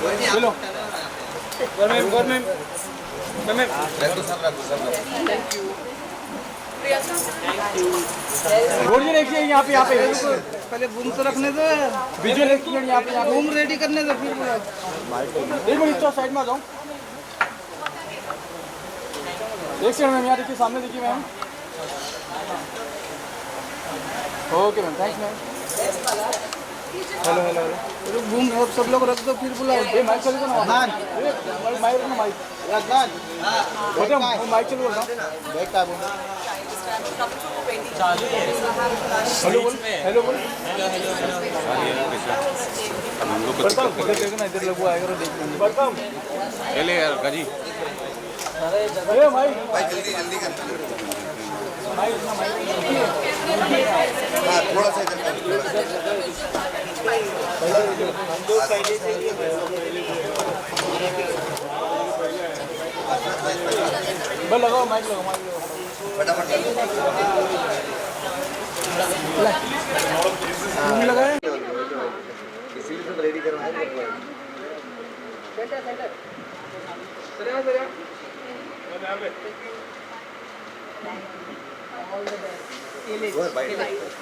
चलो government road देखिए यहाँ पे पहले बूम तो रखने दो, विजुअल यहाँ पे बूम रेडी करने दो फिर बोला। एक मिनट तो साइड में आ जाओ। एक सेकंड मैम, यहाँ देखिए, सामने देखिए ma'am. Okay ma'am, thanks ma'am. Hello hello hello, boom सब लोग रख दो फिर बुलाओ। ये माइक चल रहा है ना, माइक ना माइक बेटा, माइक चल रहा है। हेलो बोल, हेलो बोल, इधर लगवा आएगा तो देख लेंगे। ले यार गाजी ए माइक जल्दी कर माइक ना थोड़ा सा इधर बस लगाओ, माइक लगाओ, फटाफट लगाए। इसीलिए सब रेडी करवाए।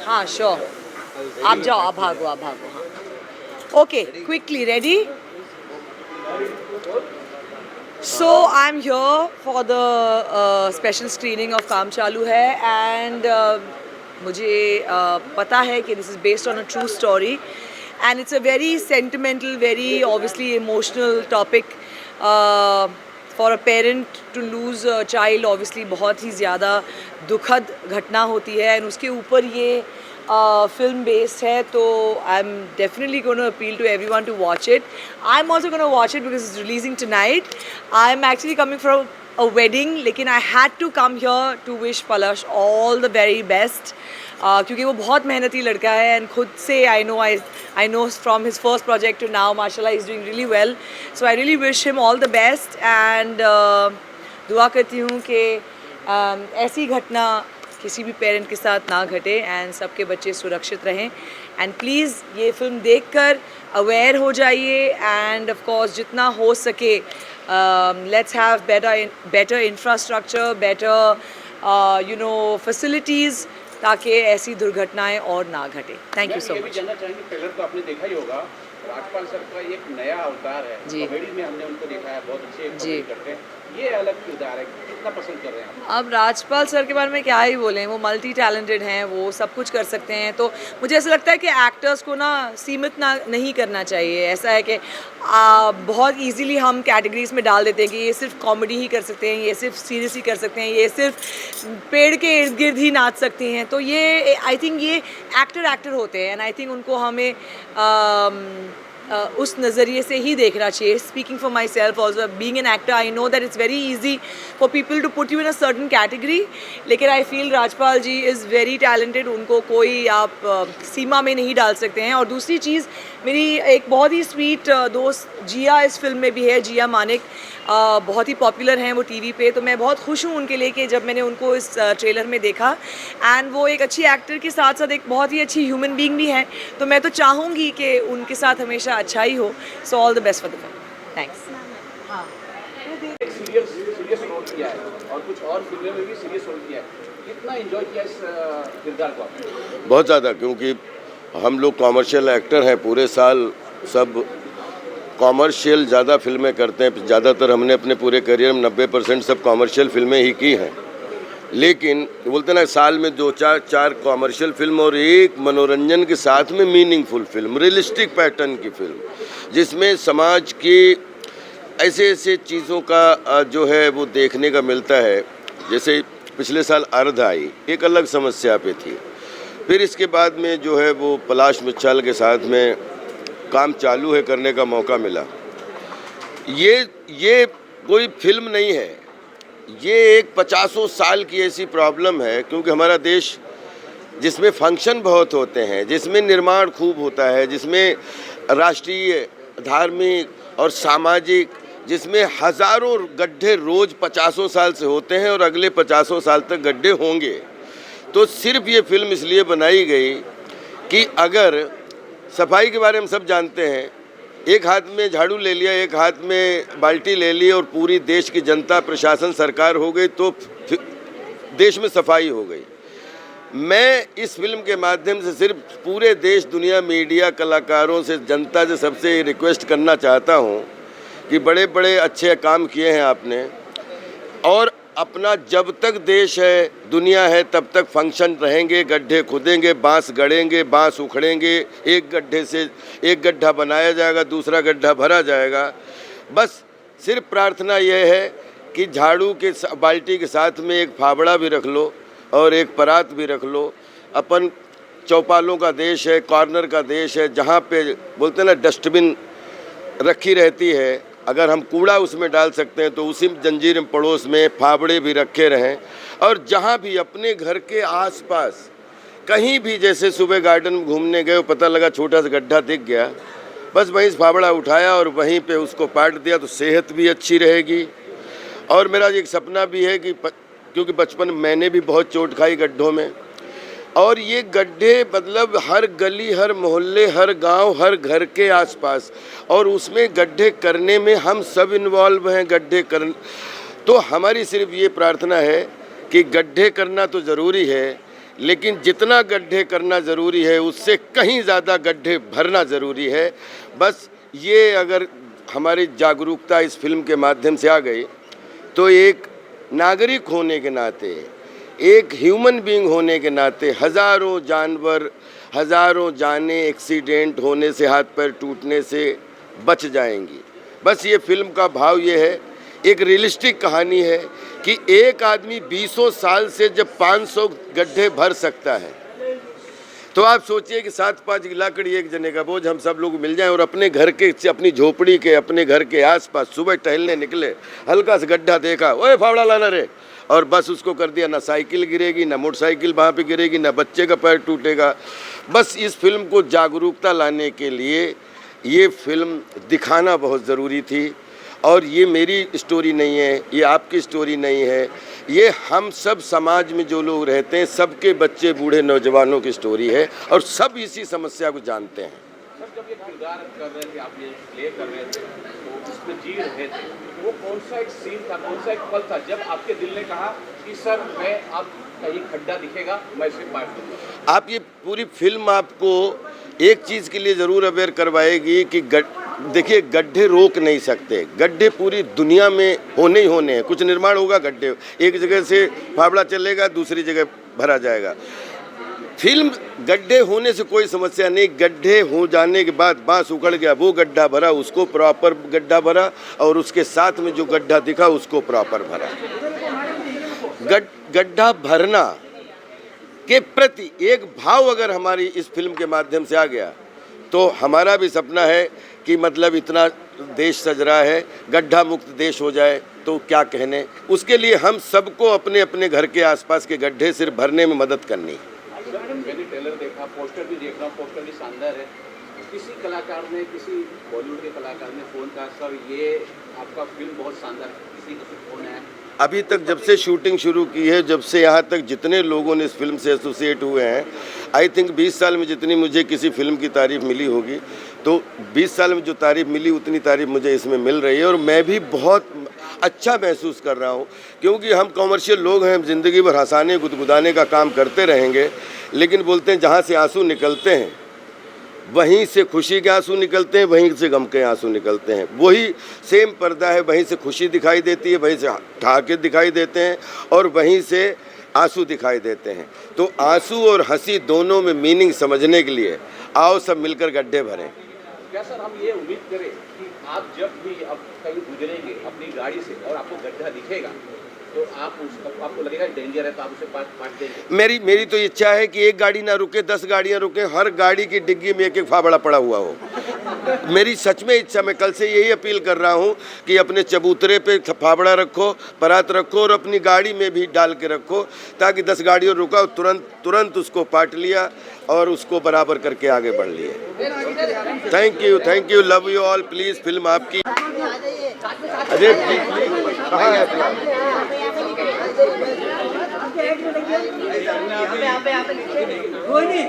हाँ श्योर, आप जाओ, आप भागो, आप भागो। Okay, quickly ready. So I'm here for the special screening of काम चालू है, and मुझे पता है कि this is based on a true story and it's a very sentimental, very obviously emotional topic for a parent to lose a child. Obviously बहुत ही ज़्यादा दुखद घटना होती है and उसके ऊपर ये film based है, तो I'm definitely going to appeal to everyone to watch it. I'm also going to watch it because it's releasing tonight. I'm actually coming from a wedding, लेकिन I had to come here to wish Palash all the very best. क्योंकि वो बहुत मेहनती लड़का है and खुद से I know from his first project to now, mashallah, he's doing really well. So I really wish him all the best and दुआ करती हूँ कि ऐसी घटना किसी भी पेरेंट के साथ ना घटे एंड सबके बच्चे सुरक्षित रहें। एंड प्लीज़ ये फिल्म देखकर अवेयर हो जाइए एंड ऑफ कोर्स जितना हो सके let's have better infrastructure, better facilities, ताकि ऐसी दुर्घटनाएं और ना घटे। Thank you so much. जानना चाहेंगे, ट्रेलर तो आपने देखा ही होगा, राजपाल सर का एक नया अवतार है जी। कॉमेडी में हमने उनको देखा है, बहुत अच्छे जी। कॉमेडी करते हैं, ये अलग किरदार है, कितना पसंद कर रहे हैं आप? अब राजपाल सर के बारे में क्या ही बोलें, वो मल्टी टैलेंटेड हैं, वो सब कुछ कर सकते हैं। तो मुझे ऐसा लगता है कि एक्टर्स को ना सीमित ना नहीं करना चाहिए। ऐसा है कि बहुत इजीली हम कैटेगरीज में डाल देते हैं कि ये सिर्फ कॉमेडी ही कर सकते हैं, ये सिर्फ सीरियस ही कर सकते हैं, ये सिर्फ पेड़ के इर्द गिर्द ही नाच सकती हैं। तो ये आई थिंक ये एक्टर होते हैं एंड आई थिंक उनको हमें उस नज़रिए से ही देखना चाहिए। Speaking for myself also, being an actor, I know that it's very easy for people to put you in a certain category, लेकिन I feel Rajpal ji is very talented, उनको कोई आप सीमा में नहीं डाल सकते हैं। और दूसरी चीज़, मेरी एक बहुत ही स्वीट दोस्त जिया इस फिल्म में भी है, जिया मानिक, बहुत ही पॉपुलर हैं वो टीवी पे। तो मैं बहुत खुश हूँ उनके लिए कि जब मैंने उनको इस ट्रेलर में देखा एंड वो एक अच्छी एक्टर के साथ साथ एक बहुत ही अच्छी ह्यूमन बीइंग भी हैं। तो मैं तो चाहूँगी कि उनके साथ हमेशा अच्छा ही हो। So all the best for the film. Thanks. एक सीरियस रोल किया है और कुछ और फिल्मों में भी सीरियस रोल किया है, कितना एंजॉय किया इस किरदार को आपने? बहुत ज़्यादा, क्योंकि हम लोग कॉमर्शियल एक्टर हैं, पूरे साल सब कॉमर्शियल ज़्यादा फिल्में करते हैं। ज़्यादातर हमने अपने पूरे करियर में 90% सब कॉमर्शियल फिल्में ही की हैं, लेकिन बोलते ना साल में 2-4 कॉमर्शियल फिल्म और एक मनोरंजन के साथ में मीनिंगफुल फिल्म, रियलिस्टिक पैटर्न की फिल्म, जिसमें समाज की ऐसे चीज़ों का जो है वो देखने का मिलता है। जैसे पिछले साल अर्ध आई, एक अलग समस्या पे थी, फिर इसके बाद में जो है वो पलाश मुच्छल के साथ में काम चालू है करने का मौका मिला। ये कोई फिल्म नहीं है, ये एक 50 साल की ऐसी प्रॉब्लम है, क्योंकि हमारा देश जिसमें फंक्शन बहुत होते हैं, जिसमें निर्माण खूब होता है, जिसमें राष्ट्रीय, धार्मिक और सामाजिक, जिसमें हज़ारों गड्ढे रोज़ 50 साल से होते हैं और अगले 50 साल तक गड्ढे होंगे। तो सिर्फ ये फिल्म इसलिए बनाई गई कि अगर सफाई के बारे में सब जानते हैं एक हाथ में झाड़ू ले लिया, एक हाथ में बाल्टी ले ली और पूरी देश की जनता, प्रशासन, सरकार हो गई तो देश में सफाई हो गई। मैं इस फिल्म के माध्यम से सिर्फ पूरे देश, दुनिया, मीडिया, कलाकारों से, जनता से सबसे रिक्वेस्ट करना चाहता हूं कि बड़े बड़े अच्छे काम किए हैं आपने, और अपना जब तक देश है, दुनिया है, तब तक फंक्शन रहेंगे, गड्ढे खुदेंगे, बांस गड़ेंगे, बांस उखड़ेंगे, एक गड्ढे से एक गड्ढा बनाया जाएगा, दूसरा गड्ढा भरा जाएगा। बस सिर्फ प्रार्थना यह है कि झाड़ू के बाल्टी के साथ में एक फावड़ा भी रख लो और एक परात भी रख लो। अपन चौपालों का देश है, कॉर्नर का देश है, जहाँ पे बोलते हैं ना डस्टबिन रखी रहती है, अगर हम कूड़ा उसमें डाल सकते हैं तो उसी जंजीर पड़ोस में फावड़े भी रखे रहें। और जहाँ भी अपने घर के आसपास कहीं भी, जैसे सुबह गार्डन में घूमने गए, पता लगा छोटा सा गड्ढा दिख गया, बस वहीं से फावड़ा उठाया और वहीं पे उसको पाट दिया तो सेहत भी अच्छी रहेगी। और मेरा एक सपना भी है कि क्योंकि बचपन मैंने भी बहुत चोट खाई गड्ढों में, और ये गड्ढे मतलब हर गली, हर मोहल्ले, हर गांव, हर घर के आसपास, और उसमें गड्ढे करने में हम सब इन्वॉल्व हैं। गड्ढे कर तो हमारी सिर्फ ये प्रार्थना है कि गड्ढे करना तो ज़रूरी है, लेकिन जितना गड्ढे करना ज़रूरी है उससे कहीं ज़्यादा गड्ढे भरना ज़रूरी है। बस ये अगर हमारी जागरूकता इस फिल्म के माध्यम से आ गई तो एक नागरिक होने के नाते, एक ह्यूमन बीइंग होने के नाते, हज़ारों जानवर, हज़ारों जानें एक्सीडेंट होने से, हाथ पैर टूटने से बच जाएंगी। बस ये फिल्म का भाव ये है, एक रियलिस्टिक कहानी है कि एक आदमी 20 साल से जब 500 गड्ढे भर सकता है, तो आप सोचिए कि 7-5 लकड़ी एक जने का बोझ हम सब लोग मिल जाएं और अपने घर के, अपनी झोपड़ी के, अपने घर के आसपास सुबह टहलने निकले, हल्का सा गड्ढा देखा, ओए फावड़ा लाना रे, और बस उसको कर दिया। ना साइकिल गिरेगी, ना मोटरसाइकिल वहाँ पे गिरेगी, ना बच्चे का पैर टूटेगा। बस इस फिल्म को जागरूकता लाने के लिए ये फिल्म दिखाना बहुत ज़रूरी थी। और ये मेरी स्टोरी नहीं है, ये आपकी स्टोरी नहीं है, ये हम सब समाज में जो लोग रहते हैं, सबके बच्चे, बूढ़े, नौजवानों की स्टोरी है, और सब इसी समस्या को जानते हैं। सर, जब ये किरदार कर रहे थे, आप ये प्ले कर रहे थे, तो इसमें जी रहे थे, वो कौन सा एक सीन था, कौन सा एक पल था जब आपके दिल ने कहा कि सर मैं अब कहीं खड्डा दिखेगा मैं इसे पार करूँगा? आप ये पूरी फिल्म आपको एक चीज़ के लिए ज़रूर अवेयर करवाएगी कि देखिए, गड्ढे रोक नहीं सकते, गड्ढे पूरी दुनिया में होने ही होने हैं। कुछ निर्माण होगा, गड्ढे एक जगह से फावड़ा चलेगा, दूसरी जगह भरा जाएगा। फिल्म गड्ढे होने से कोई समस्या नहीं, गड्ढे हो जाने के बाद बांस उखड़ गया, वो गड्ढा भरा, उसको प्रॉपर गड्ढा भरा, और उसके साथ में जो गड्ढा दिखा उसको प्रॉपर भरा। गड्ढा भरना के प्रति एक भाव अगर हमारी इस फिल्म के माध्यम से आ गया तो हमारा भी सपना है कि मतलब इतना देश सज रहा है, गड्ढा मुक्त देश हो जाए तो क्या कहने। उसके लिए हम सबको अपने अपने घर के आसपास के गड्ढे सिर्फ भरने में मदद करनी। मैंने ट्रेलर देखा, पोस्टर भी देख रहा हूँ, पोस्टर भी शानदार है। किसी कलाकार ने, किसी बॉलीवुड के कलाकार ने फ़ोन कहा सर ये आपका फिल्म बहुत शानदार है, किसी का फ़ोन है? अभी तक जब से शूटिंग शुरू की है, जब से यहाँ तक जितने लोगों ने इस फिल्म से एसोसिएट हुए हैं, आई थिंक 20 साल में जितनी मुझे किसी फिल्म की तारीफ़ मिली होगी, तो 20 साल में जो तारीफ़ मिली उतनी तारीफ़ मुझे इसमें मिल रही है। और मैं भी बहुत अच्छा महसूस कर रहा हूँ, क्योंकि हम कॉमर्शियल लोग हैं, ज़िंदगी भर हंसाने गुदगुदाने का काम करते रहेंगे, लेकिन बोलते हैं जहाँ से आंसू निकलते हैं वहीं से खुशी के आंसू निकलते हैं, वहीं से गम के आंसू निकलते हैं। वही सेम पर्दा है, वहीं से खुशी दिखाई देती है, वहीं से ठहाके दिखाई देते हैं, और वहीं से आंसू दिखाई देते हैं। तो आंसू और हंसी दोनों में मीनिंग समझने के लिए आओ सब मिलकर गड्ढे भरें। क्या सर हम ये उम्मीद करें कि आप जब भी अब कहीं गुजरेंगे अपनी गाड़ी से और आपको गड्ढा दिखेगा तो आपको लगेगा डेंजर है तो आप उसे पाट देंगे? मेरी तो इच्छा है कि एक गाड़ी ना रुके, 10 गाड़ियाँ रुके, हर गाड़ी की डिग्गी में एक एक फावड़ा पड़ा हुआ हो। मेरी सच में इच्छा, मैं कल से यही अपील कर रहा हूँ कि अपने चबूतरे पे फावड़ा रखो, परात रखो, और अपनी गाड़ी में भी डाल के रखो, ताकि 10 गाड़ियों रुका तुरंत उसको पाट लिया और उसको बराबर करके आगे बढ़ लिए। Thank you, love you all. Please film आपकी। अजय जी कहाँ है? कोई नहीं।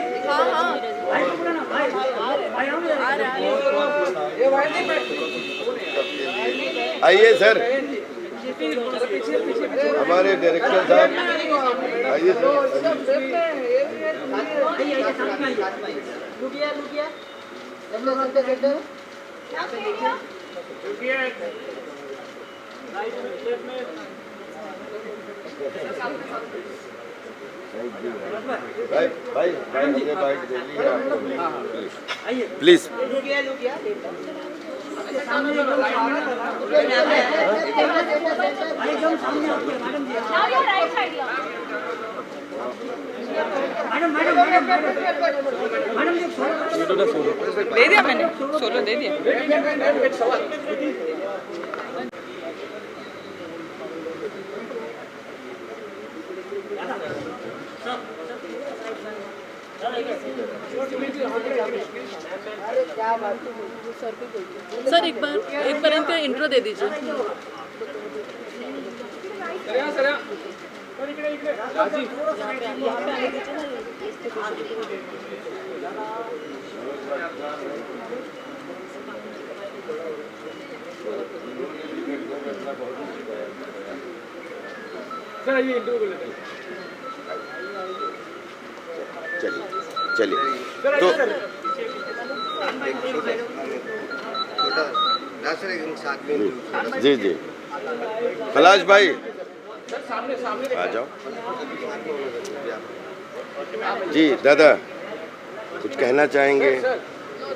आइए सर, हमारे डायरेक्टर साहब आइए भाई भाई भाई हमने बाइक दे ली है आपको, प्लीज दे दिया मैंने, सोलो दे दिया। एक सवाल, सर एक बार इनका इंट्रो दे दीजिए। चलिए तो जी जी पलाश भाई आ जाओ जी। दादा कुछ कहना चाहेंगे?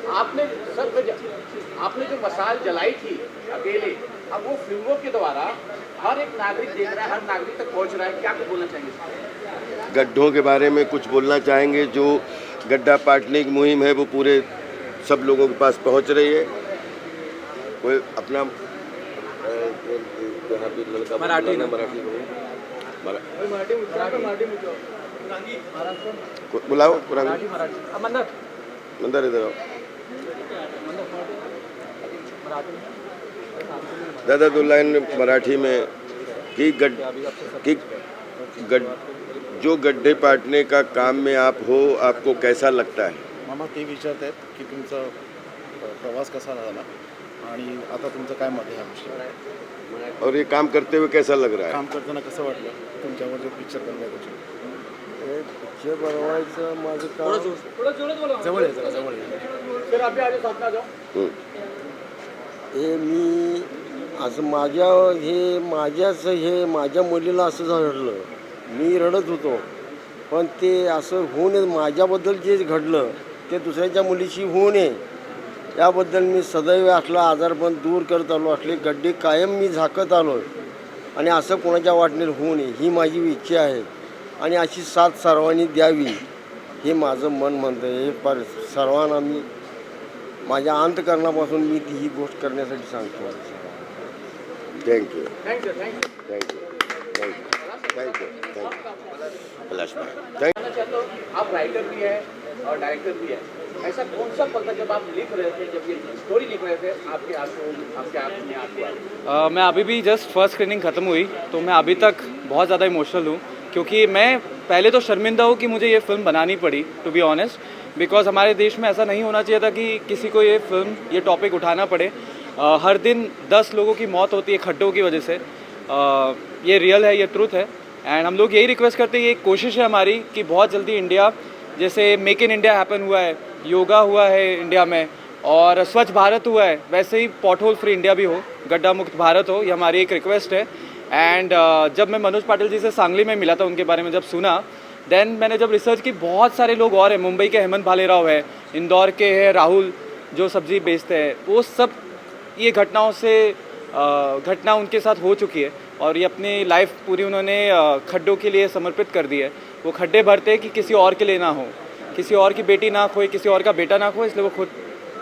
आपने जो मसाल जलाई थी अकेले, अब वो फिल्मों के द्वारा हर एक नागरिक देख रहा है, हर नागरिक तक पहुंच रहा है, क्या कुछ बोलना चाहेंगे? गड्ढों के बारे में कुछ बोलना चाहेंगे? जो गड्ढा पाटने की मुहिम है वो पूरे सब लोगों के पास पहुंच रही है। कोई अपना लड़का मराठी बुलाओ, मंदर इधर आओ। दादा दो लाइन मराठी में कि जो गड्ढे पाटने का काम में आप हो, आपको कैसा लगता है? मामा ते विचारतायत की तुमचा प्रवास कसा झाला आणि आता तुमचं काय मत आहे ह्या विषयावर? और ये काम करते हुए कैसा लग रहा है? काम करताना कसं वाटलं तुमच्यावर जो पिक्चर बनलाय त्याची? पिक्चर बनवायचं माझं काम जवळ आहे, जरा जवळ आहे. हे मी असं माझ्या मुलीला असं घडलं, मी रडत होतो, पण ते असं होऊ नये, माझ्याबद्दल जे घडलं ते दुसऱ्याच्या मुलीशी होऊ नये याबद्दल मी सदैव असला आजारपण दूर करत आलो, असले गड्डे कायम मी झाकत आलो आणि असं कोणाच्या वाटणीवर होऊ नये ही माझी इच्छा आहे आणि अशी साथ सर्वांनी द्यावी हे माझं मन म्हणतं. हे पर सर्वांना मी माझ्या अंतकरणापासून मी ती ही गोष्ट करण्यासाठी सांगतो. Thank you thank you thank you thank you thank you Palash भाई थैंक। आप राइटर भी है और डायरेक्टर भी है, ऐसा कौन सा पल था जब आप लिख रहे थे, जब ये स्टोरी लिख रहे थे, आपके आंखों में आंसू आए? मैं अभी भी जस्ट फर्स्ट स्क्रीनिंग ख़त्म हुई तो मैं अभी तक बहुत ज़्यादा इमोशनल हूँ, क्योंकि मैं पहले तो शर्मिंदा हूँ कि मुझे ये फ़िल्म बनानी पड़ी, टू बी ऑनेस्ट, बिकॉज हमारे देश में ऐसा नहीं होना चाहिए था कि किसी को ये फिल्म, ये टॉपिक उठाना पड़े। हर दिन 10 लोगों की मौत होती है खड्डों की वजह से। ये रियल है, ये ट्रूथ है, एंड हम लोग यही रिक्वेस्ट करते हैं, ये कोशिश है हमारी कि बहुत जल्दी इंडिया, जैसे मेक इन इंडिया हैपन हुआ है, योगा हुआ है इंडिया में, और स्वच्छ भारत हुआ है, वैसे ही पॉट होल फ्री इंडिया भी हो, गड्ढा मुक्त भारत हो, ये हमारी एक रिक्वेस्ट है। एंड जब मैं मनोज पाटिल जी से सांगली में मिला था, उनके बारे में जब सुना, देन मैंने जब रिसर्च की, बहुत सारे लोग और हैं, मुंबई के हेमंत भालेराव है, इंदौर के है राहुल जो सब्जी बेचते हैं, वो सब ये घटना उनके साथ हो चुकी है और ये अपनी लाइफ पूरी उन्होंने खड्डों के लिए समर्पित कर दी है। वो खड्डे भरते हैं कि किसी और के लिए ना हो, किसी और की बेटी ना खोए, किसी और का बेटा ना खोए, इसलिए वो खुद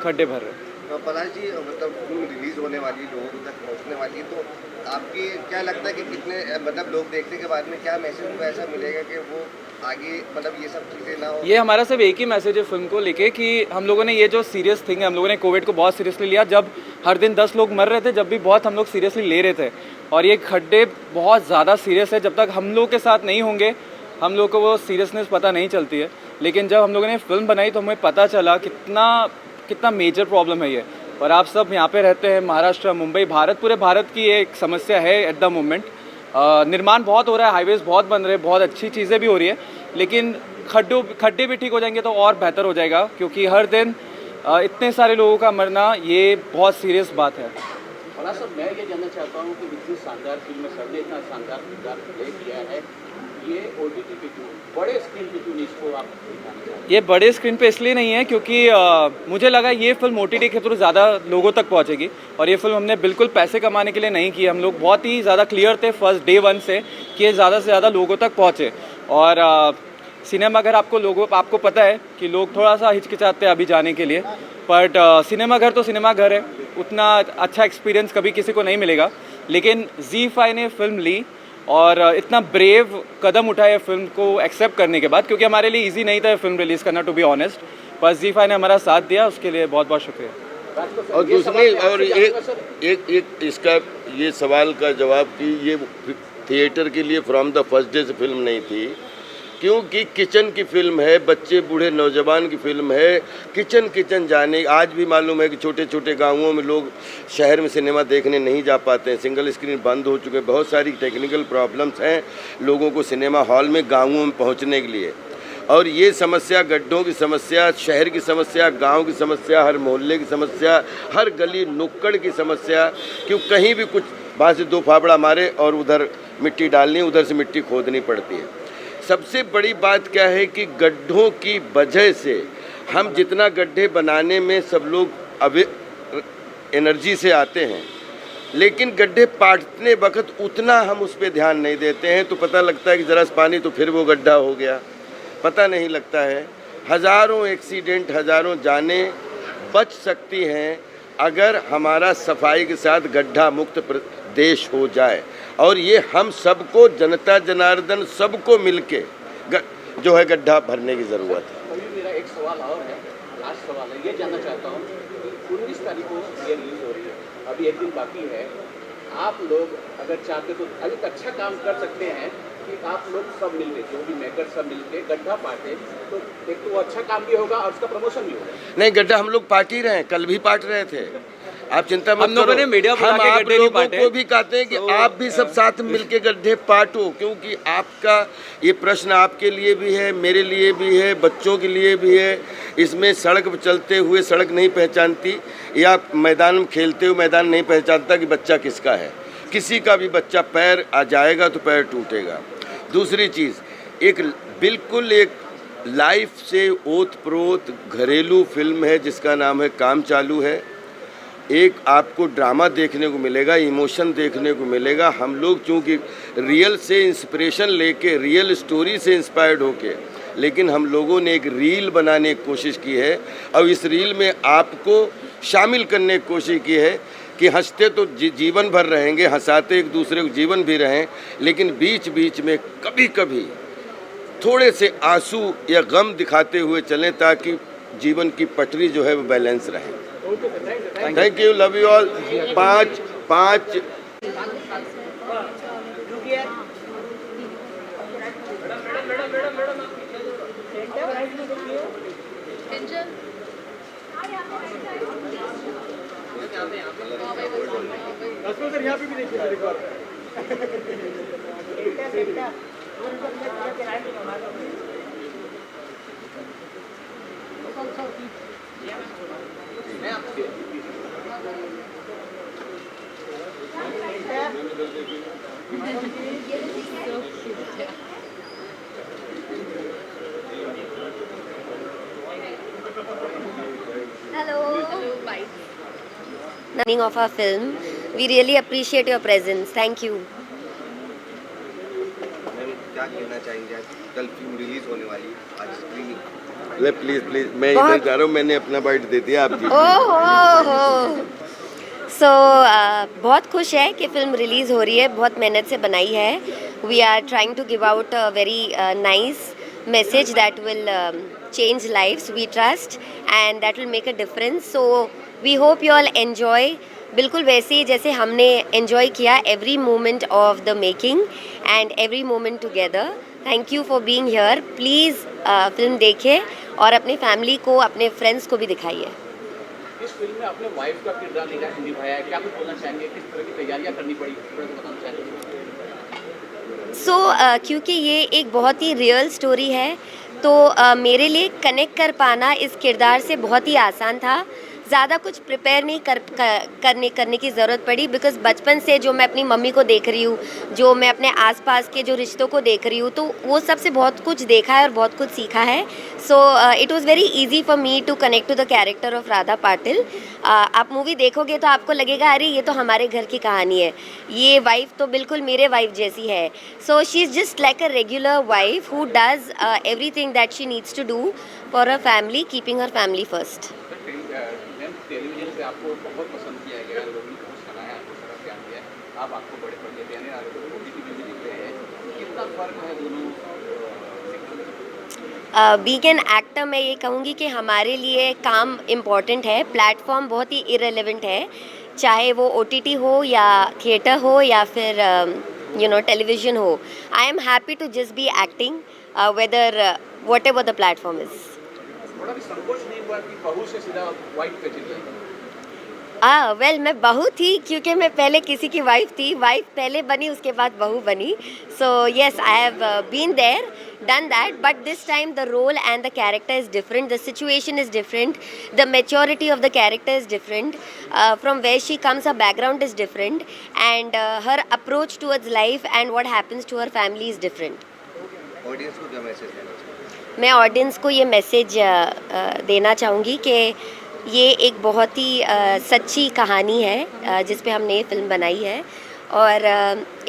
खड्डे भर रहे हैं। पलाश जी, मतलब फिल्म रिलीज होने वाली, लोगों तक पहुंचने वाली, तो आपकी क्या लगता है कि कितने, मतलब लोग देखने के बाद में क्या मैसेज उनको ऐसा मिलेगा कि वो आगे, मतलब ये सब चीज़ें ना हो? ये हमारा सिर्फ एक ही मैसेज है फिल्म को लेके कि हम लोगों ने ये जो सीरियस थिंग है, हम लोगों ने कोविड को बहुत सीरियसली लिया। जब हर दिन 10 लोग मर रहे थे, जब भी बहुत हम लोग सीरियसली ले रहे थे, और ये खड्डे बहुत ज़्यादा सीरियस है। जब तक हम लोग के साथ नहीं होंगे, हम लोग को वो सीरियसनेस पता नहीं चलती है। लेकिन जब हम लोगों ने फिल्म बनाई तो हमें पता चला कितना मेजर प्रॉब्लम है ये। और आप सब यहाँ पे रहते हैं, महाराष्ट्र, मुंबई, भारत, पूरे भारत की ये एक समस्या है एट द मोमेंट। निर्माण बहुत हो रहा है, हाईवेज बहुत बन रहे हैं, बहुत अच्छी चीज़ें भी हो रही है, लेकिन खड्डे भी ठीक हो जाएंगे तो और बेहतर हो जाएगा, क्योंकि हर दिन इतने सारे लोगों का मरना ये बहुत सीरियस बात है। और सर मैं ये जानना चाहता हूँ कि इतनी शानदार फिल्म सर ने इतना शानदार किरदार प्ले किया है, ये OTT पे क्यों, बड़े स्क्रीन पे क्यों इसको आप दिखाना चाहते हैं? ये बड़े स्क्रीन पे इसलिए नहीं है क्योंकि मुझे लगा ये फिल्म OTT के थ्रू ज़्यादा लोगों तक पहुंचेगी, और ये फिल्म हमने बिल्कुल पैसे कमाने के लिए नहीं की। हम लोग बहुत ही ज़्यादा क्लियर थे फर्स्ट डे वन से कि ये ज़्यादा से ज़्यादा लोगों तक पहुँचे। और सिनेमा घर आपको पता है कि लोग थोड़ा सा हिचकिचाते हैं अभी जाने के लिए, बट सिनेमा घर तो सिनेमा घर है, उतना अच्छा एक्सपीरियंस कभी किसी को नहीं मिलेगा। लेकिन ZEE5 ने फिल्म ली और इतना ब्रेव कदम उठाया फिल्म को एक्सेप्ट करने के बाद, क्योंकि हमारे लिए इजी नहीं था फिल्म रिलीज़ करना, टू बी ऑनेस्ट, पर ZEE5 ने हमारा साथ दिया, उसके लिए बहुत बहुत शुक्रिया। और दूसरी और एक इसका ये सवाल का जवाब कि ये थिएटर के लिए फ्रॉम द फर्स्ट डे से फिल्म नहीं थी, क्योंकि किचन की फिल्म है, बच्चे बूढ़े नौजवान की फिल्म है। किचन जाने, आज भी मालूम है कि छोटे छोटे गांवों में लोग शहर में सिनेमा देखने नहीं जा पाते हैं, सिंगल स्क्रीन बंद हो चुके हैं, बहुत सारी टेक्निकल प्रॉब्लम्स हैं लोगों को सिनेमा हॉल में गांवों में पहुंचने के लिए। और ये समस्या, गड्ढों की समस्या, शहर की समस्या, गांव की समस्या, हर मोहल्ले की समस्या, हर गली नुक्कड़ की समस्या, क्यों कहीं भी कुछ वहाँ से दो फावड़ा मारे और उधर मिट्टी डालनी, उधर से मिट्टी खोदनी पड़ती है। सबसे बड़ी बात क्या है कि गड्ढों की वजह से हम जितना गड्ढे बनाने में सब लोग एनर्जी से आते हैं, लेकिन गड्ढे पाटने वक्त उतना हम उस पर ध्यान नहीं देते हैं, तो पता लगता है कि ज़रा पानी तो फिर वो गड्ढा हो गया, पता नहीं लगता है। हज़ारों एक्सीडेंट, हज़ारों जानें बच सकती हैं अगर हमारा सफाई के साथ गड्ढा मुक्त देश हो जाए। और ये हम सबको, जनता जनार्दन सबको मिलके जो है गड्ढा भरने की ज़रूरत है। अभी मेरा एक सवाल और है, लास्ट सवाल है, ये जानना चाहता हूँ कि 19 तारीख को ये रिलीज हो रही है, अभी एक दिन बाकी है, आप लोग अगर चाहते तो अभी अच्छा काम कर सकते हैं कि आप लोग सब मिलके, जो भी मेकर सब मिलके गड्ढा पाटे, तो एक तो वो अच्छा काम भी होगा और उसका प्रमोशन भी होगा। नहीं, गड्ढा हम लोग पाट ही रहे हैं, कल भी पाट रहे थे, आप चिंता मत करो। हम लोगों ने मीडिया हम आप लोगों को भी कहते हैं कि आप भी सब साथ मिलके गड्ढे पाटो, क्योंकि आपका ये प्रश्न आपके लिए भी है, मेरे लिए भी है, बच्चों के लिए भी है। इसमें सड़क पर चलते हुए सड़क नहीं पहचानती, या मैदान में खेलते हुए मैदान नहीं पहचानता कि बच्चा किसका है। किसी का भी बच्चा पैर आ जाएगा तो पैर टूटेगा। दूसरी चीज़, एक बिल्कुल एक लाइफ से ओत प्रोत घरेलू फिल्म है जिसका नाम है काम चालू है। एक आपको ड्रामा देखने को मिलेगा, इमोशन देखने को मिलेगा। हम लोग चूँकि रियल से इंस्पिरेशन लेके, रियल स्टोरी से इंस्पायर्ड होके, लेकिन हम लोगों ने एक रील बनाने की कोशिश की है और इस रील में आपको शामिल करने की कोशिश की है कि हंसते तो जीवन भर रहेंगे, हंसाते एक दूसरे को जीवन भी रहें, लेकिन बीच बीच में कभी कभी थोड़े से आंसू या गम दिखाते हुए चलें, ताकि जीवन की पटरी जो है वो बैलेंस रहे। Thank you, love you all. पाँच of our film. We really appreciate your presence. Thank you. Ma'am क्या कहना चाहेंगे, आज कल फिल्म रिलीज होने वाली, आज स्क्रीनिंग। प्लीज मैं इधर जा रहा हूँ, मैंने अपना बाइट दे दिया आपकी। सो बहुत खुश है कि फिल्म रिलीज़ हो रही है, बहुत मेहनत से बनाई है। We are trying to give out a very nice message that will change lifes, we trust, and that will make a difference. So we hope you all enjoy, बिल्कुल वैसे ही जैसे हमने एन्जॉय किया every moment of the making and every moment together. Thank you for being here. Please film देखें और अपनी family को, अपने फ्रेंड्स को भी दिखाइए। इस फिल्म में अपने वाइफ का किरदार निभाया है, क्या कुछ बोलना चाहेंगे, किस तरह की तैयारियां करनी पड़ी, थोड़ा सा बताना चाहेंगे? सो क्योंकि ये एक बहुत ही रियल स्टोरी है तो मेरे लिए कनेक्ट कर पाना इस किरदार से बहुत ही आसान था। ज़्यादा कुछ प्रिपेयर नहीं करने की ज़रूरत पड़ी बिकॉज़ बचपन से जो मैं अपनी मम्मी को देख रही हूँ, जो मैं अपने आसपास के जो रिश्तों को देख रही हूँ, तो वो सबसे बहुत कुछ देखा है और बहुत कुछ सीखा है। So it was very easy for me to connect to the character of Radha Patil. आप मूवी देखोगे तो आपको लगेगा अरे ये तो हमारे घर की कहानी है, ये वाइफ तो बिल्कुल मेरे वाइफ जैसी है। So she is just like a regular wife who does everything that she needs to do for her family, keeping her family first. Television से आपको बहुत पसंद किया गया, लोगों ने बहुत सराहा है, आपको तरफ प्यार दिया है, आप आपको बड़े पर्दे पे आने वाले OTT में भी दिख रहे हैं, कितना फर्क है दोनों? बीइंग एन एक्टर मैं ये कहूँगी कि हमारे लिए काम इम्पॉर्टेंट है, प्लेटफॉर्म बहुत ही इरेलेवेंट है, चाहे वो OTT हो या थिएटर हो या फिर टेलीविजन हो। I am happy to just be acting whether whatever the platform is. थोड़ा भी संकोच नहीं हुआ कि बहू से सीधा वाइफ पे चली गई? वेल मैं बहू थी क्योंकि मैं पहले किसी की वाइफ थी, वाइफ पहले बनी उसके बाद बहू बनी। So yes I have been there, done that, but this time the role and the character is different, the situation is different, the maturity of the character is different, from where she comes, her background is different and her approach towards life and what happens to her family is different. Audience को क्या message देना चाहिए? मैं audience को ये message देना चाहूँगी कि ये एक बहुत ही सच्ची कहानी है जिस पे हमने ये फिल्म बनाई है और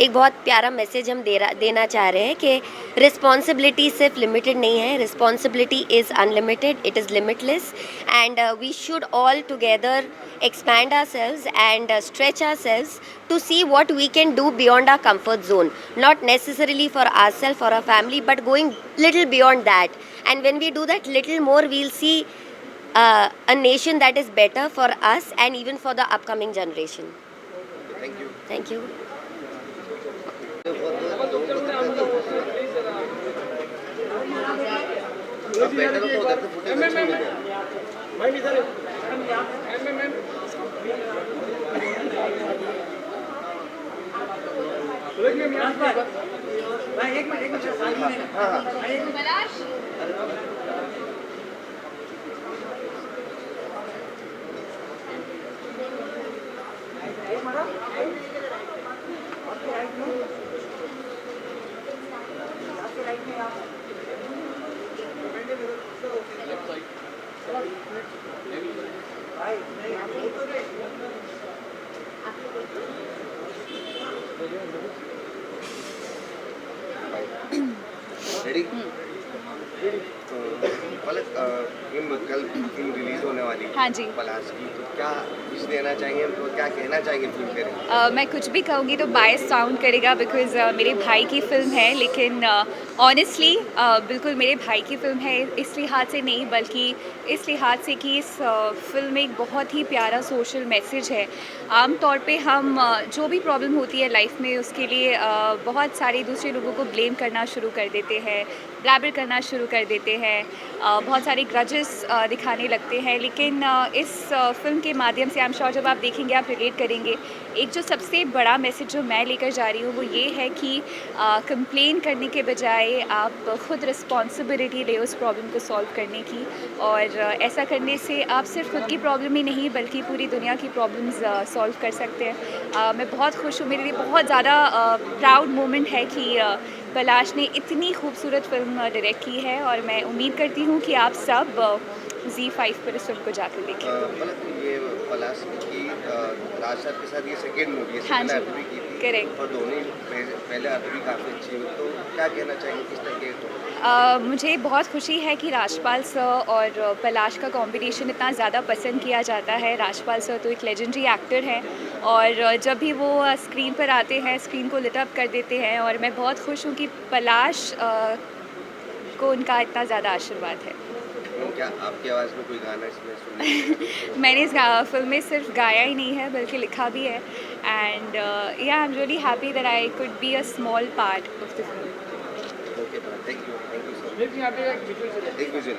एक बहुत प्यारा मैसेज हम देना चाह रहे हैं कि रिस्पॉन्सिबिलिटी सिर्फ लिमिटेड नहीं है, responsibility is unlimited, it is limitless and we should all together expand ourselves and stretch ourselves to see what we can do beyond our comfort zone, not necessarily for ourselves or our family, but going little beyond that. And when we do that little more, we'll see a nation that is better for us and even for the upcoming generation. Thank you. Thank you. अब better हो तो उधर से footage अच्छा मिलेगा। Ready? कल film release होने वाली है। हाँ जी। पलाश की, तो क्या कुछ देना चाहेंगे हमको, क्या कहना चाहेंगे फिल्म के लिए? मैं कुछ भी कहूँगी तो बायस साउंड करेगा बिकॉज़ मेरे भाई की फ़िल्म है, लेकिन ऑनेस्टली बिल्कुल मेरे भाई की फ़िल्म है इस लिहाज से नहीं, बल्कि इस लिहाज से कि इस फ़िल्म में एक बहुत ही प्यारा सोशल मैसेज है। आम तौर पे हम जो भी प्रॉब्लम होती है लाइफ में उसके लिए बहुत सारे दूसरे लोगों को ब्लेम करना शुरू कर देते हैं, ब्लैबर करना शुरू कर देते हैं, बहुत सारे ग्रजेस दिखाने लगते हैं, लेकिन इस फिल्म के माध्यम से आई एम श्योर जब आप देखेंगे आप रिलेट करेंगे। एक जो सबसे बड़ा मैसेज जो मैं लेकर जा रही हूँ वो ये है कि कंप्लेन करने के बजाय आप खुद रिस्पॉन्सिबिलिटी ले उस प्रॉब्लम को सॉल्व करने की, और ऐसा करने से आप सिर्फ खुद की प्रॉब्लम ही नहीं बल्कि पूरी दुनिया की प्रॉब्लम्स सॉल्व कर सकते हैं। मैं बहुत खुश हूँ, मेरे लिए बहुत ज़्यादा प्राउड मोमेंट है कि पलाश ने इतनी खूबसूरत फिल्म डायरेक्ट की है और मैं उम्मीद करती हूँ कि आप सब Z5 पर इस फिल्म को जाकर देखें। मतलब ये पलाश की राज साहब के साथ ये सेकेंड मूवी है, हाँ जी, सेकेंड की थी करेक्ट। और दोनों पहले आर्ट भी काफ़ी अच्छी हुई, तो क्या कहना चाहेंगे किस तरीके को? मुझे बहुत खुशी है कि राजपाल सर और पलाश का कॉम्बिनेशन इतना ज़्यादा पसंद किया जाता है। राजपाल सर तो एक लेजेंडरी एक्टर हैं और जब भी वो स्क्रीन पर आते हैं स्क्रीन को लिट अप कर देते हैं, और मैं बहुत खुश हूँ कि पलाश को उनका इतना ज़्यादा आशीर्वाद है। क्या आपकी आवाज़ में कोई गाना इसमें सुन मैंने इस फिल्म में सिर्फ गाया ही नहीं है बल्कि लिखा भी है, एंड या I am really happy that I could be a small part of the film. Okay, thank you so much. एक विजुअल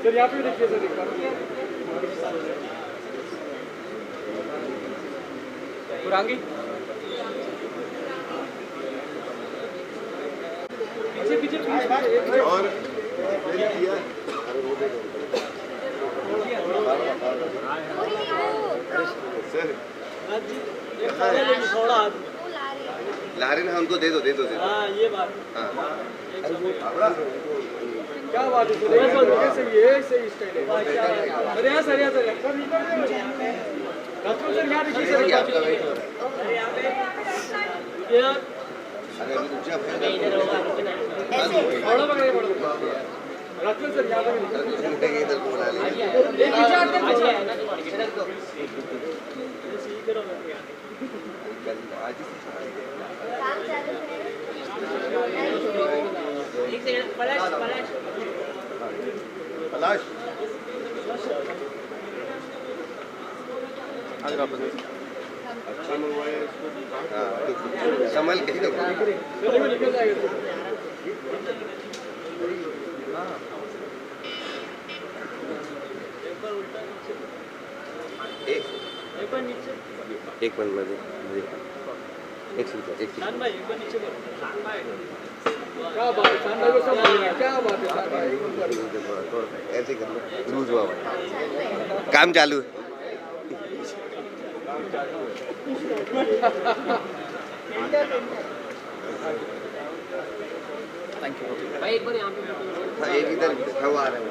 सर यहाँ पे देखिए सर एक बार पुरांगी पीछे पीछे और सर ला रहे ना, हमको दे दो दे दो दे दो। हाँ ये बात। हाँ क्या बात है सर, ये सही स्टाइल है। अरे यार सर यार सर सर यहाँ देखिए सर अरे रुक जा भाई, बड़ा पकड़िए बड़ा रात्रि सर यहाँ पे इधर को बुला ले। पलाश संभल के निकल जाएगा एक मिनट में एक सेकंड क्या बात है शान भाई को सब बोल रहे हैं, क्या बात है शान भाई ऐसे कर लो, लूज हुआ भाई, काम चालू है। भाई एक बार यहाँ पे हाँ, एक इधर वो आ रहे हैं।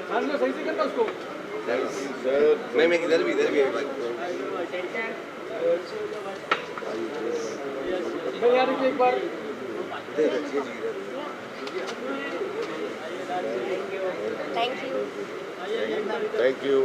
शान भाई सही से करता उसको मैं इधर भी एक बार भाई यार देखिए एक बार थैंक यू। Thank you.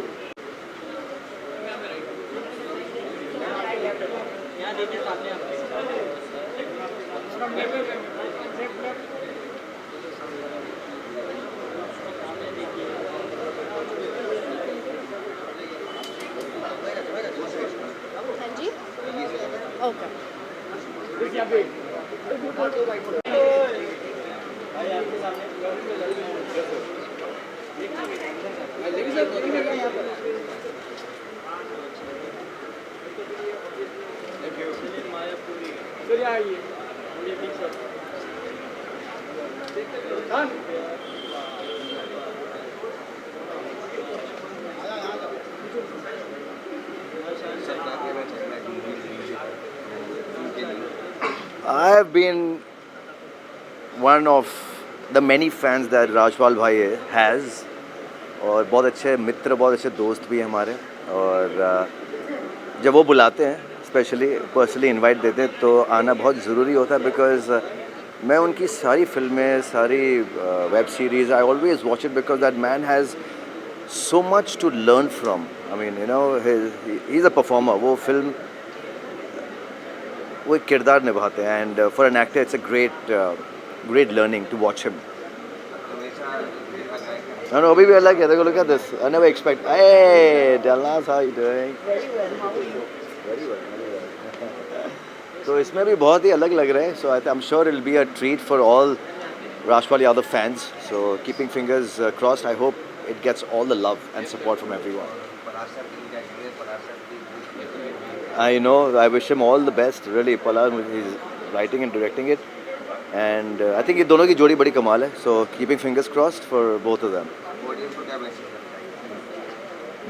हाँ जी ओके। सर यहाँ आइए शान I have been one of the many fans that Rajpal भाई has, और बहुत अच्छे मित्र, बहुत अच्छे दोस्त भी हैं हमारे, और जब वो बुलाते हैं स्पेशली पर्सनली इनवाइट देते हैं तो आना बहुत ज़रूरी होता है, बिकॉज़ मैं उनकी सारी फिल्में, सारी web series I always watch it because that man has so much to learn from. I mean, you know, he's a performer. वो फिल्म वो एक किरदार निभाते हैं, and for an actor it's a great learning to watch him. No, अभी भी अलग है. Look at this. I never expect. Hey, Dallas, how you doing? Very well. तो इसमें भी बहुत ही अलग लग रहा है. So I'm sure it'll be a treat for all Rajpal Yadav fans. So keeping fingers crossed. I hope it gets all the love and support from everyone. I know, I wish him all the best, really. Pala, he's writing and directing it, and I think ये दोनों की जोड़ी बड़ी कमाल है. So keeping fingers crossed for both of them.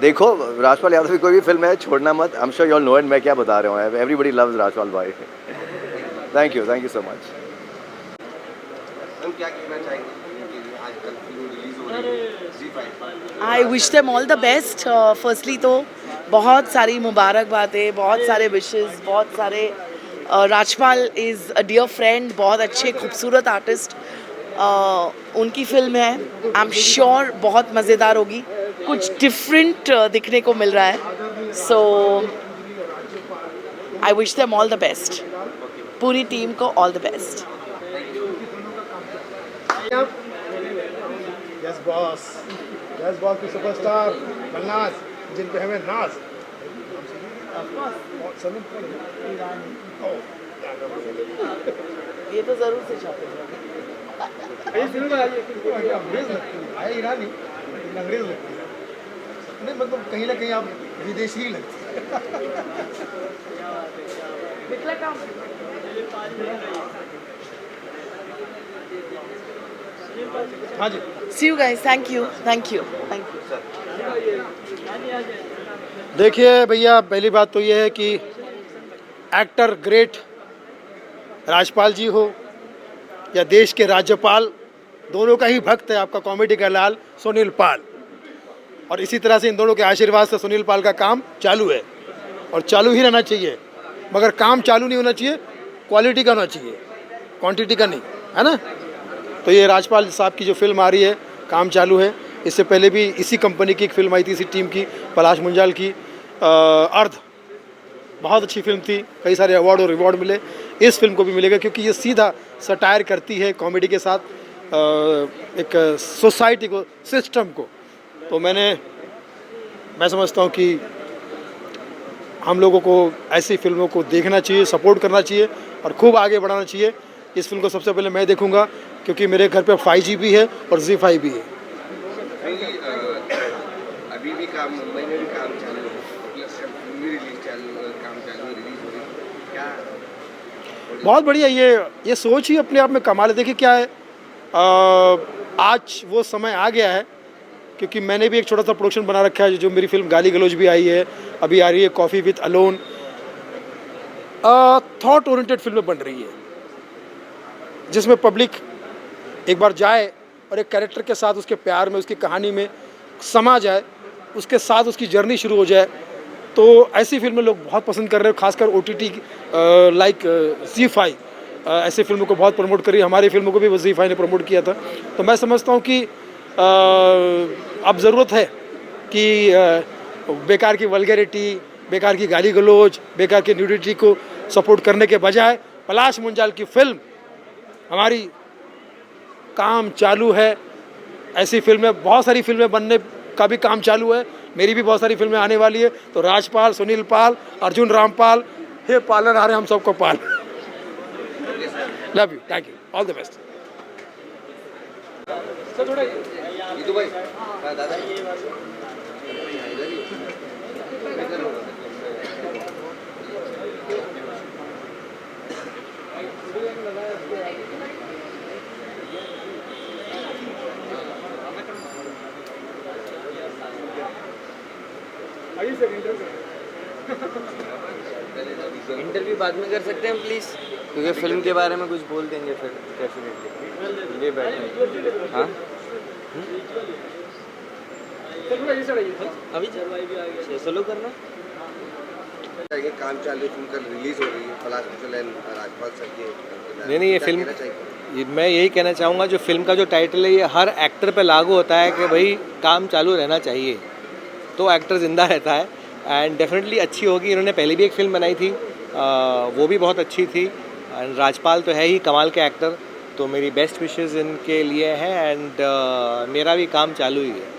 देखो राजपाल यादव की कोई भी फिल्म है छोड़ना मत। I am sure you all know it, मैं क्या बता रहा हूँ, एवरीबडी लव्स राजपाल भाई। Thank you so much. हम क्या कहना चाहेंगे आजकल फिल्म रिलीज हो रही है ZEE5? I wish them all the best. Firstly तो बहुत सारी मुबारकबादें, बहुत सारे विशेस, बहुत सारे Rajpal is a dear friend, बहुत अच्छे खूबसूरत आर्टिस्ट। उनकी फिल्म है, आई एम श्योर बहुत मज़ेदार होगी, कुछ डिफरेंट दिखने को मिल रहा है। So I wish them all the best, पूरी टीम को all the best. Yes boss की सुपरस्टार मन्नास, जिन पे हमें नाज। ये तो ज़रूर से छापेंगे। अंग्रेज लगती है, आया ईरानी लेकिन अंग्रेज लगती है। नहीं मतलब कहीं ना कहीं आप विदेशी ही लगती है। हाँ जी, See you guys, thank you. देखिए भैया, पहली बात तो ये है कि एक्टर ग्रेट राजपाल जी हो या देश के राज्यपाल, दोनों का ही भक्त है आपका कॉमेडी का लाल सुनील पाल। और इसी तरह से इन दोनों के आशीर्वाद से सुनील पाल का काम चालू है और चालू ही रहना चाहिए। मगर काम चालू नहीं होना चाहिए, क्वालिटी का होना चाहिए, क्वांटिटी का नहीं, है ना। तो ये राजपाल साहब की जो फिल्म आ रही है, काम चालू है। इससे पहले भी इसी कंपनी की एक फिल्म आई थी, इसी टीम की, पलाश मुंजाल की, अर्ध, बहुत अच्छी फिल्म थी, कई सारे अवार्ड और रिवॉर्ड मिले। इस फिल्म को भी मिलेगा क्योंकि ये सीधा सटायर करती है कॉमेडी के साथ एक सोसाइटी को, सिस्टम को। तो मैं समझता हूँ कि हम लोगों को ऐसी फिल्मों को देखना चाहिए, सपोर्ट करना चाहिए और खूब आगे बढ़ाना चाहिए। इस फिल्म को सबसे पहले मैं देखूंगा क्योंकि मेरे घर पे 5G भी है और ZEE5 भी है। अभी भी काम, मुंबई में भी काम चालू है, काम चालू रिलीज हो रही है क्या? बहुत बढ़िया, ये सोच ही अपने आप में कमाल है। देखिए क्या है, आज वो समय आ गया है क्योंकि मैंने भी एक छोटा सा प्रोडक्शन बना रखा है, जो मेरी फिल्म गाली गलौज भी आई है, अभी आ रही है coffee with alone. Thought oriented फिल्में बन रही है जिसमें पब्लिक एक बार जाए और एक कैरेक्टर के साथ उसके प्यार में, उसकी कहानी में समा जाए, उसके साथ उसकी जर्नी शुरू हो जाए। तो ऐसी फिल्में लोग बहुत पसंद कर रहे हैं, खासकर OTT लाइक ZEE5 ऐसी फिल्मों को बहुत प्रमोट करी। हमारी फिल्मों को भी ZEE5 ने प्रमोट किया था। तो मैं समझता हूँ कि अब ज़रूरत है कि बेकार की वल्गैरिटी, बेकार की गाली गलौज, बेकार की न्यूडिटी को सपोर्ट करने के बजाय पलाश मुंजाल की फिल्म, हमारी काम चालू है। ऐसी फिल्में, बहुत सारी फिल्में बनने का भी काम चालू है, मेरी भी बहुत सारी फिल्में आने वाली है। तो राजपाल, सुनील पाल, अर्जुन रामपाल, हे पालन हारे हम सबको पाल। Love you, thank you, all the best. Interview बाद में कर सकते हैं प्लीज़, क्योंकि फिल्म के बारे में कुछ बोल देंगे फिर डेफिनेटली। ये बैठे, हाँ अभी चलो करना। काम चालू, फिल्म कल रिलीज हो रही है, पलाश मुंजाल एंड राजपाल सर की। नहीं, ये फिल्म, मैं यही कहना चाहूँगा, जो फिल्म का जो टाइटल है ये हर एक्टर पे लागू होता है कि भाई काम चालू रहना चाहिए, तो एक्टर ज़िंदा रहता है। एंड डेफिनेटली अच्छी होगी। इन्होंने पहले भी एक फ़िल्म बनाई थी, वो भी बहुत अच्छी थी। एंड राजपाल तो है ही कमाल के एक्टर, तो मेरी बेस्ट विशेस इनके लिए हैं। एंड मेरा भी काम चालू ही है।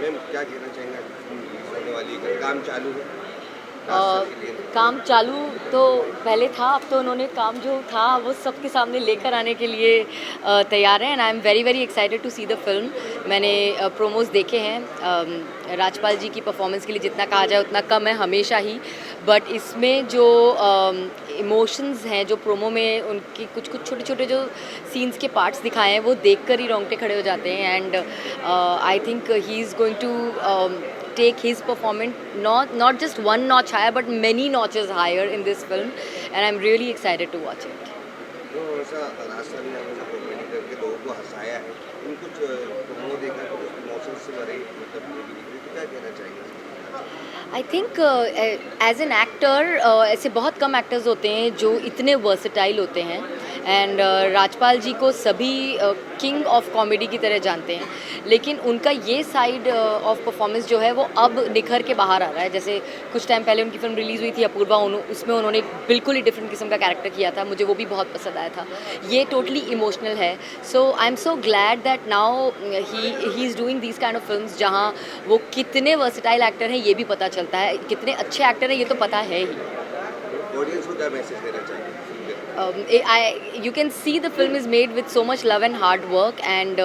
मैम क्या कहना चाहेंगे, होने वाली है, काम चालू है? काम चालू तो पहले था, अब तो उन्होंने काम जो था वो सबके सामने लेकर आने के लिए तैयार हैं, and I am very very excited to see the film. मैंने प्रोमोज देखे हैं, राजपाल जी की परफॉर्मेंस के लिए जितना कहा जाए उतना कम है हमेशा ही, बट इसमें जो इमोशंस हैं जो प्रोमो में उनकी कुछ कुछ छोटे छोटे जो सीन्स के पार्ट्स दिखाए हैं वो देखकर ही रोंगटे खड़े हो जाते हैं, and I think he is going to take his performance not just one notch higher but many notches higher in this film, and I'm really excited to watch it. जो ऐसा राज सर ने हमेशा कॉमेडी करके लोगों को हंसाया है, उनको promo देखकर कुछ इमोशंस से भरे मतलब मूवी दिख रही, तो क्या कहना चाहिए? I think as an actor ऐसे बहुत कम एक्टर्स होते हैं जो इतने वर्सेटाइल होते हैं, एंड राजपाल जी को सभी किंग ऑफ कॉमेडी की तरह जानते हैं, लेकिन उनका ये साइड ऑफ परफॉर्मेंस जो है वो अब निखर के बाहर आ रहा है। जैसे कुछ टाइम पहले उनकी फिल्म रिलीज़ हुई थी अपूर्वा, उसमें उन्होंने बिल्कुल ही डिफरेंट किस्म का कैरेक्टर किया था, मुझे वो भी बहुत पसंद आया था। ये टोटली इमोशनल है, so I am so glad that now he is doing these kind of films जहाँ वो कितने वर्सेटाइल एक्टर हैं ये भी पता चलता है, कितने अच्छे एक्टर हैं ये तो पता है ही। ऑडियंस को क्या मैसेज देना चाहिए? You can see the film is made with so much love and hard work, and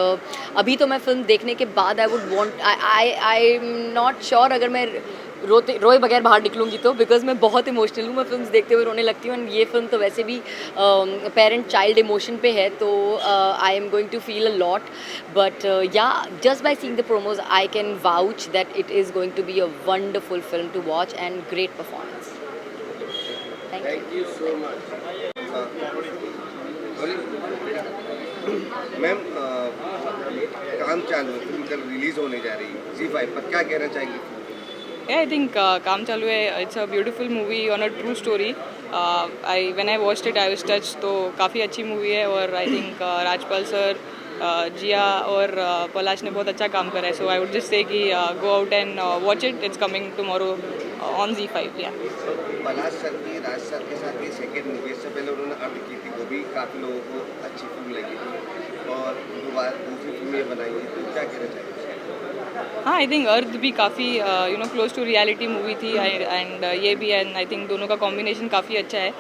अभी तो मैं फिल्म देखने के बाद I'm not sure अगर मैं रोए बगैर बाहर निकलूँगी तो, बिकॉज मैं बहुत इमोशनल हूँ, मैं फिल्म्स देखते हुए रोने लगती हूँ, एंड ये फिल्म तो वैसे भी पेरेंट चाइल्ड इमोशन पे है, तो I am going to feel a lot, but yeah just by seeing the promos I can vouch that it is going to be a wonderful film to watch and great performance. Thank you so much ma'am. काम चालू है, film कल release होने जा रही है ZEE5 पर, क्या कहना चाहेंगे? I think काम चालू है, it's a beautiful movie on a true story. When I watched it I was touched, तो काफ़ी अच्छी मूवी है, और I think राजपाल सर, जिया और पलाश ने बहुत अच्छा काम करा है, so I would just say कि go out and watch it. It's coming tomorrow on ZEE5. Yeah. Palash sir की राज सर के साथ ये सेकेंड मूवी, इससे पहले उन्होंने अर्थ की थी, वो भी काफ़ी लोगों को अच्छी फिल्म लगी थी, और दूसरी फिल्म ये बनाई है, तो क्या कहना चाहिए? हाँ, आई थिंक अर्थ भी काफ़ी क्लोज टू रियलिटी मूवी थी, एंड ये भी, एंड आई थिंक दोनों का कॉम्बिनेशन काफ़ी अच्छा है।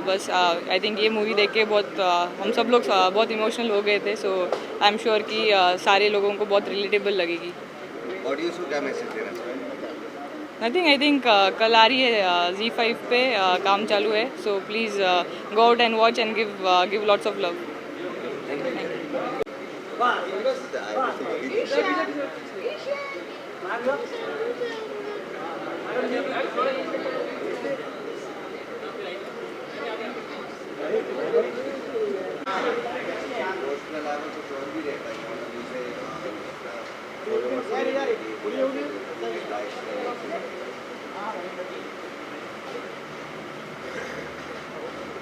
बस आई थिंक ये मूवी देख के बहुत हम सब लोग बहुत इमोशनल हो गए थे, सो आई एम श्योर कि सारे लोगों को बहुत रिलेटेबल लगेगी। ऑडियंस को क्या मैसेज देना चाहिए? आई थिंक कल आ रही है ZEE5 पे, काम चालू है, so please go out and watch and give lots of love. Thank you.